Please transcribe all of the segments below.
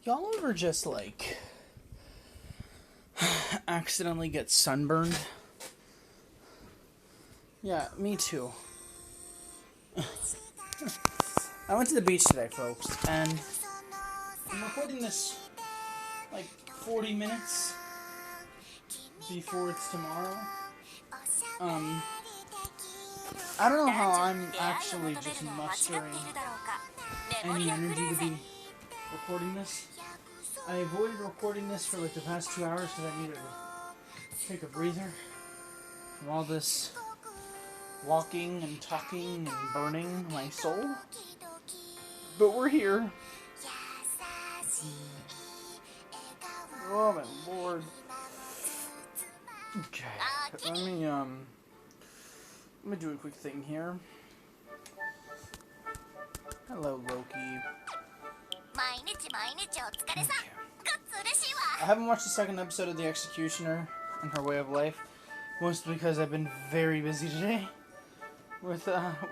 Y'all ever just, like, accidentally get sunburned? Yeah, me too. I went to the beach today, folks, and I'm recording this, like, 40 minutes before it's tomorrow. I don't know how I'm actually just mustering any energy to be recording this. I avoided recording this for like the past 2 hours because I needed to take a breather from all this walking and talking and burning my soul. But we're here. Oh my lord. Okay, let me do a quick thing here. Hello, Loki. Okay. I haven't watched the second episode of The Executioner and Her Way of Life, mostly because I've been very busy today with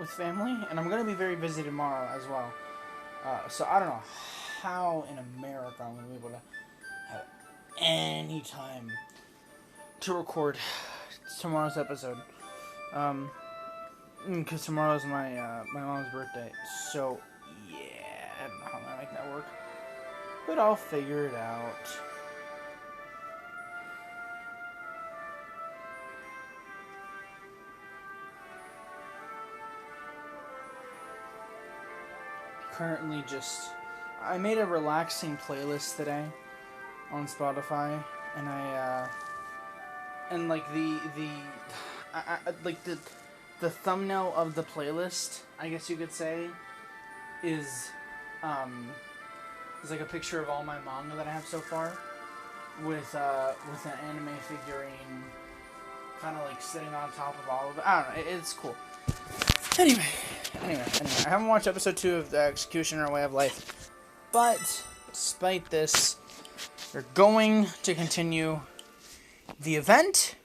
family, and I'm gonna be very busy tomorrow as well. So I don't know how in America I'm gonna be able to have any time to record tomorrow's episode. Because tomorrow's my mom's birthday, so yeah, I don't know how I'm gonna make that work, but I'll figure it out. Currently, I made a relaxing playlist today on Spotify, and the thumbnail of the playlist, I guess you could say, is like a picture of all my manga that I have so far, with an anime figurine, kind of like sitting on top of all of it. I don't know, it's cool. Anyway, I haven't watched episode 2 of The Executioner Way of Life, but despite this, we're going to continue the event,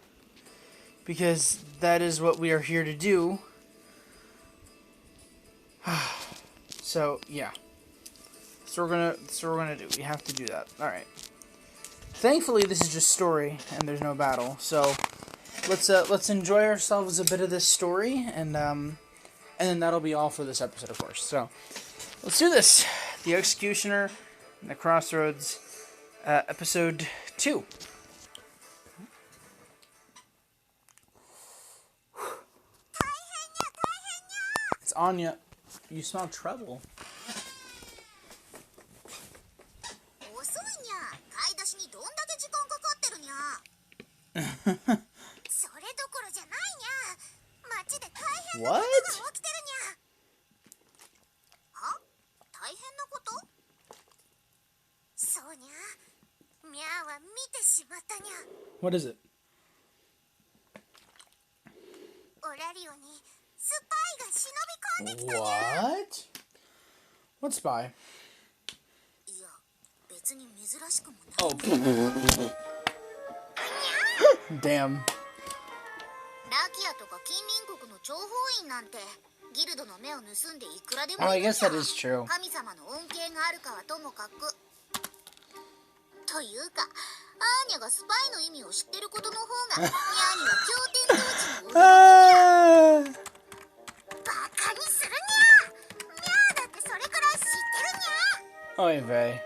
because that is what we are here to do. So, yeah. So we're gonna do. We have to do that. Alright. Thankfully, this is just story, and there's no battle, so let's enjoy ourselves a bit of this story, and then that'll be all for this episode, of course. So, let's do this. The Executioner and the Crossroads, episode 2. It's Anya. You smell trouble. What? What is it? What? What spy? Oh. Damn. Oh, I guess that is true. Oy vey.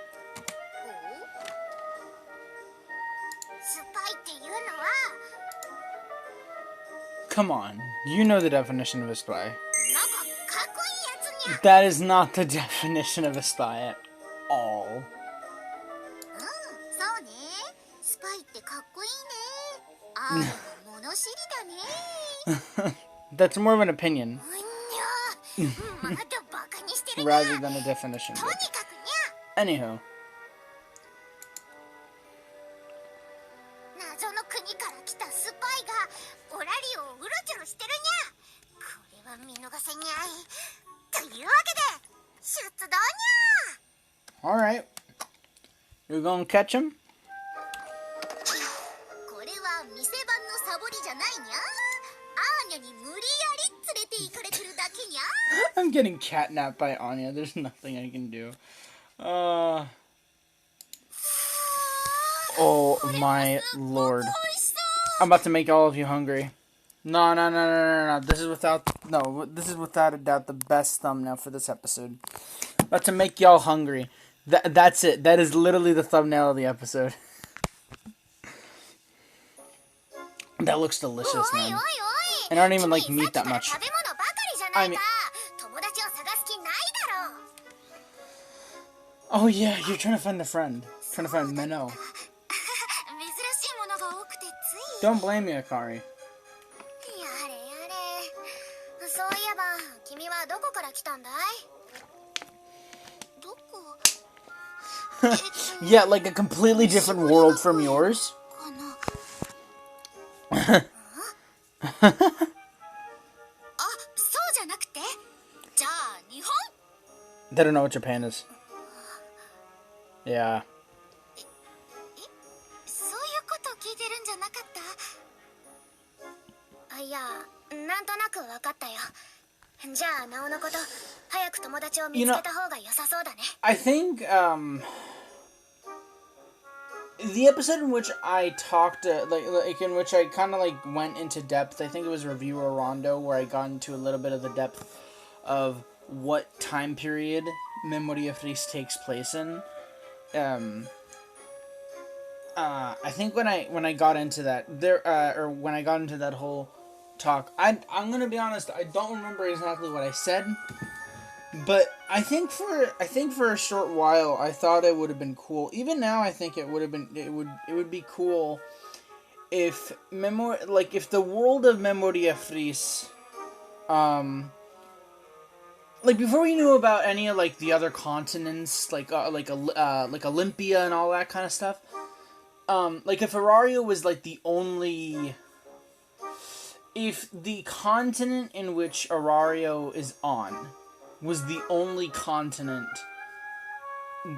Come on, you know the definition of a spy. That is not the definition of a spy at all. That's more of an opinion rather than a definition. Anywho. Alright. You're gonna catch him? I'm getting catnapped by Anya. There's nothing I can do. Oh my lord. I'm about to make all of you hungry. No. This is without a doubt the best thumbnail for this episode. About to make y'all hungry. That's it. That is literally the thumbnail of the episode. That looks delicious, man. And I don't even like meat that much. I mean... Oh yeah, you're trying to find a friend. Trying to find Minnow. Don't blame me, Akari. Yeah, like a completely different world from yours. They don't know what Japan is. Yeah. You know, I think, the episode in which I talked, like in which I kind of, like, went into depth, I think it was Reviewer Rondo, where I got into a little bit of the depth of what time period Memoria Freese takes place in. I think when I got into that, when I got into that whole talk, I'm gonna be honest, I don't remember exactly what I said, but I think for a short while, I thought it would have been cool. Even now, I think it would be cool if if the world of Memoria Freese, like, before we knew about any of, like, the other continents, like Olympia and all that kind of stuff, like, if Arario was, like, if the continent in which Arario is on was the only continent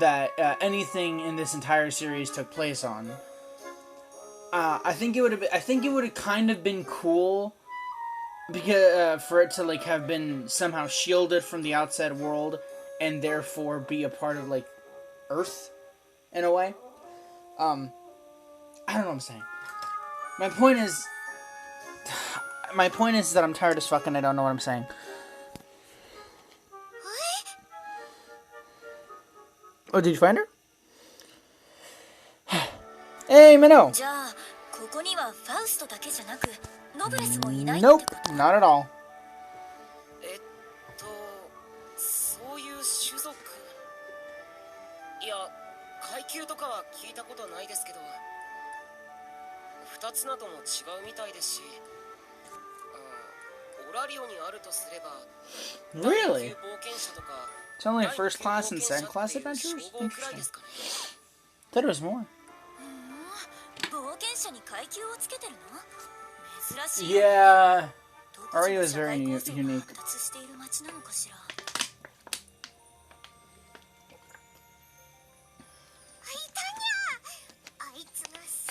that anything in this entire series took place on, I think it would have kind of been cool, because for it to, like, have been somehow shielded from the outside world and therefore be a part of, like, Earth in a way. I don't know what I'm saying. My point is that I'm tired as fuck and I don't know what I'm saying. Oh, did you find her? Hey, Minnow! Nope, not at all. Really? It's only first class and second class adventures? Interesting. Thought it was more. Yeah, Aria is very unique.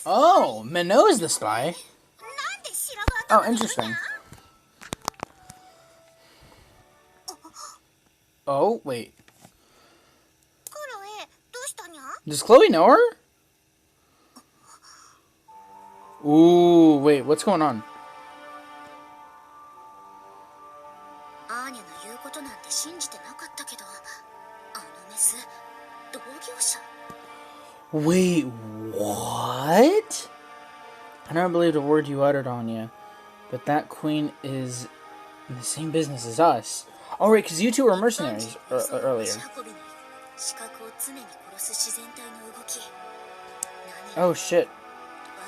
Oh, Minnow is the spy. Oh, interesting. Oh, wait. Does Chloe know her? Ooh, wait, what's going on? Wait, what? I never believed a word you uttered, Anya. But that queen is in the same business as us. Oh, right, because you two were mercenaries earlier. Oh, shit.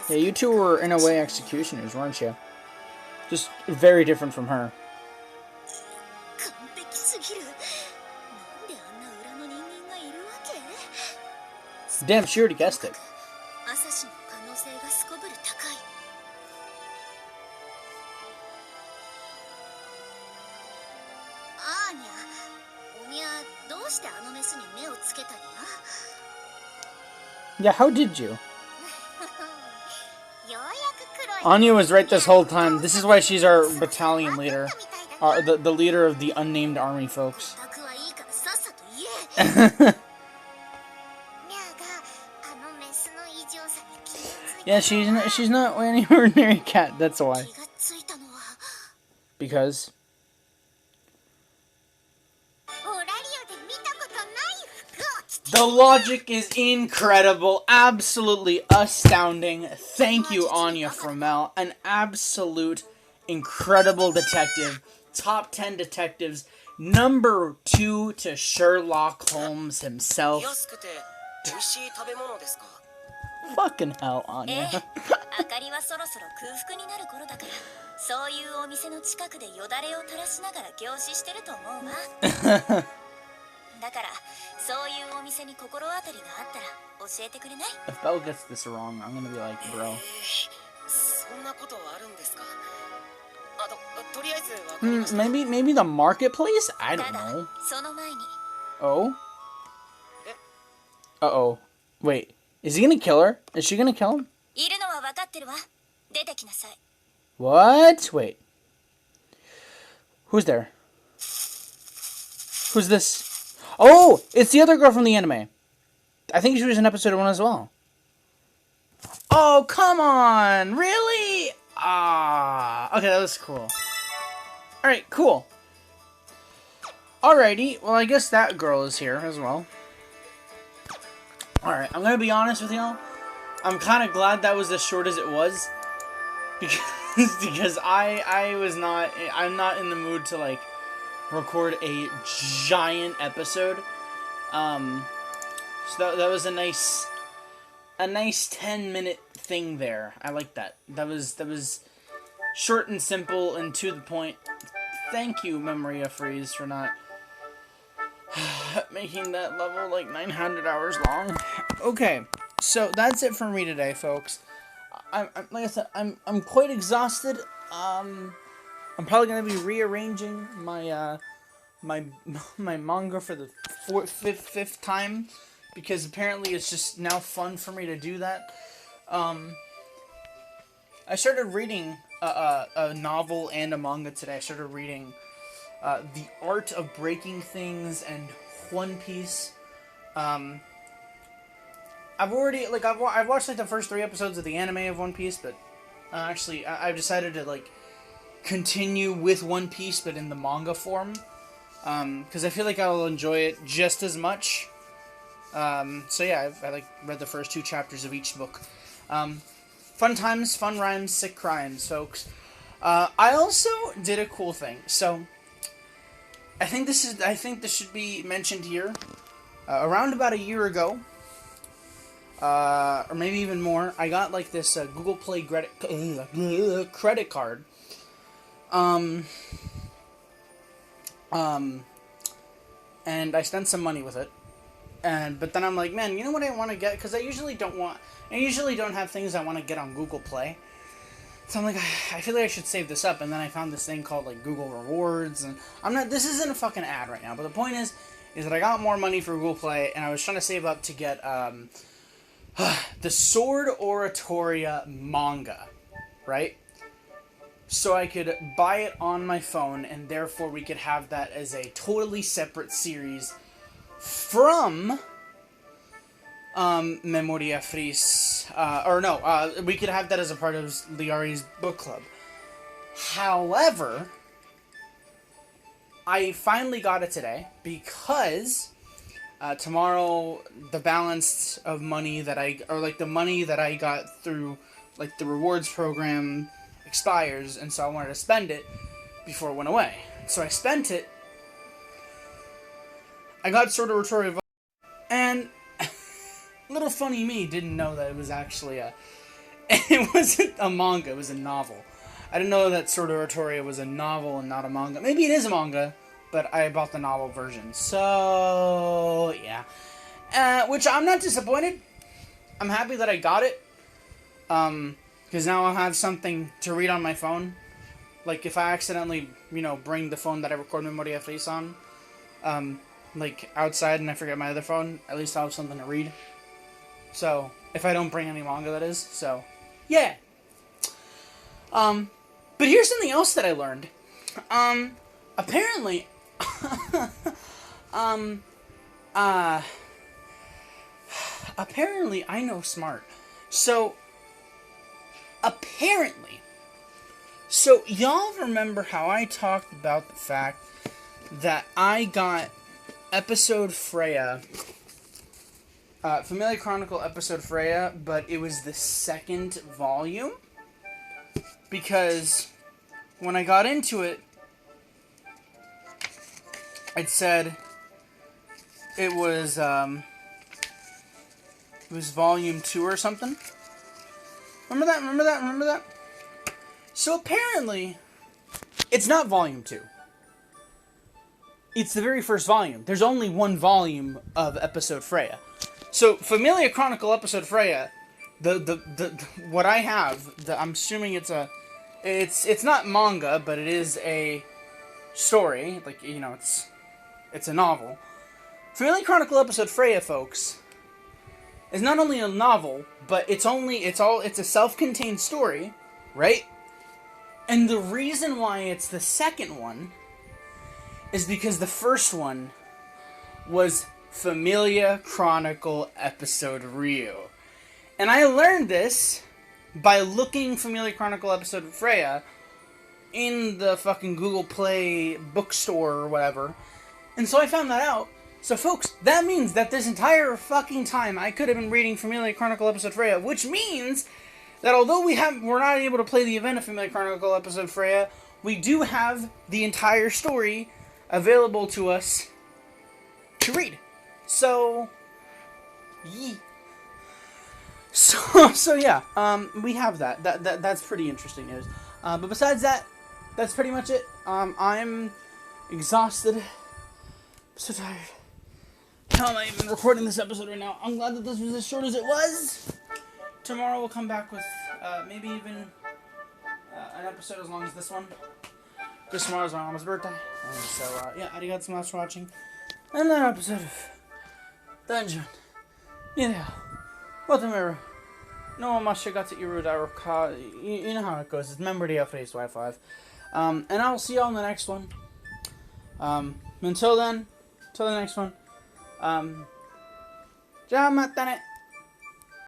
Yeah, you two were, in a way, executioners, weren't you? Just very different from her. Damn, she already guessed it. Yeah, how did you? Anya was right this whole time. This is why she's our battalion leader. The leader of the unnamed army, folks. Yeah, she's not any ordinary cat. That's why. Because the logic is incredible, absolutely astounding. Thank you, Anya from Mel, an absolute incredible detective. Top 10 detectives, number 2 to Sherlock Holmes himself. Fucking hell, Anya. If Belle gets this wrong, I'm gonna be like, bro. Maybe the marketplace? I don't know. Oh? Uh-oh. Wait. Is he gonna kill her? Is she gonna kill him? What? Wait. Who's there? Who's this? Oh! It's the other girl from the anime. I think she was in episode 1 as well. Oh, come on! Really? Ah. Okay, that was cool. Alright, cool. Alrighty. Well, I guess that girl is here as well. Alright, I'm gonna be honest with y'all. I'm kind of glad that was as short as it was. Because I'm not in the mood to, like, record a giant episode. So that was a nice 10-minute thing there. I like that. That was short and simple and to the point. Thank you, Memoria Freese, for not making that level like 900 hours long. Okay, so that's it for me today, folks. I'm like I said, I'm quite exhausted. I'm probably gonna be rearranging my my manga for the fifth time, because apparently it's just now fun for me to do that. I started reading a novel and a manga today. I started reading The Art of Breaking Things and One Piece. I've watched like the first 3 episodes of the anime of One Piece, but actually I've decided to like continue with One Piece, but in the manga form, because I feel like I'll enjoy it just as much. So yeah, I like read the first 2 chapters of each book. Fun times, fun rhymes, sick crimes, folks. I also did a cool thing. So I think this should be mentioned here. Around about a year ago, or maybe even more, I got like this Google Play credit card. And I spent some money with it. But then I'm like, man, you know what I want to get? Because I usually don't have things I want to get on Google Play. So I'm like, I feel like I should save this up. And then I found this thing called like Google Rewards, and this isn't a fucking ad right now, but the point is that I got more money for Google Play, and I was trying to save up to get the Sword Oratoria manga, right? So I could buy it on my phone, and therefore we could have that as a totally separate series from Memoria Freese, we could have that as a part of Liari's book club. However, I finally got it today because tomorrow the balance of money the money that I got through like the rewards program expires, and so I wanted to spend it before it went away. So I spent it. I got Sword Oratoria, and little funny me didn't know that it was actually it wasn't a manga, it was a novel. I didn't know that Sword Oratoria was a novel and not a manga. Maybe it is a manga, but I bought the novel version. So, yeah. Which I'm not disappointed. I'm happy that I got it. Because now I'll have something to read on my phone. Like, if I accidentally, bring the phone that I record Memoria Freese on, like, outside and I forget my other phone, at least I'll have something to read. So, if I don't bring any manga, that is. So, yeah. But here's something else that I learned. Apparently, apparently I know smart. So, apparently, so y'all remember how I talked about the fact that I got episode Freya, Familia Chronicle episode Freya, but it was the second volume? Because when I got into it, it said it was volume 2 or something. Remember that? So apparently, it's not volume 2. It's the very first volume. There's only one volume of episode Freya. So Familia Chronicle episode Freya, the what I have, I'm assuming it's not manga, but it is a story. Like, you know, it's a novel. Familia Chronicle episode Freya, folks, is not only a novel, but it's a self-contained story, right? And the reason why it's the second one is because the first one was Familia Chronicle episode Rio. And I learned this by looking Familia Chronicle episode Freya in the fucking Google Play bookstore or whatever. And so I found that out. So folks, that means that this entire fucking time I could have been reading Familia Chronicle episode Freya, which means that although we're not able to play the event of Familia Chronicle episode Freya, we do have the entire story available to us to read. So, yeah. So yeah, we have that. That's pretty interesting news. But besides that, that's pretty much it. I'm exhausted. I'm so tired. How am I even recording this episode right now? I'm glad that this was as short as it was. Tomorrow we'll come back with maybe even an episode as long as this one. Because tomorrow's my mama's birthday. And so, yeah, arigatou for watching another episode of Dungeon. Yeah. Watameru. No mashigatsu iru daru. You know how it goes. It's Memoria, Freese, Y5. And I'll see y'all in the next one. Until then, till the next one. Ja, matane.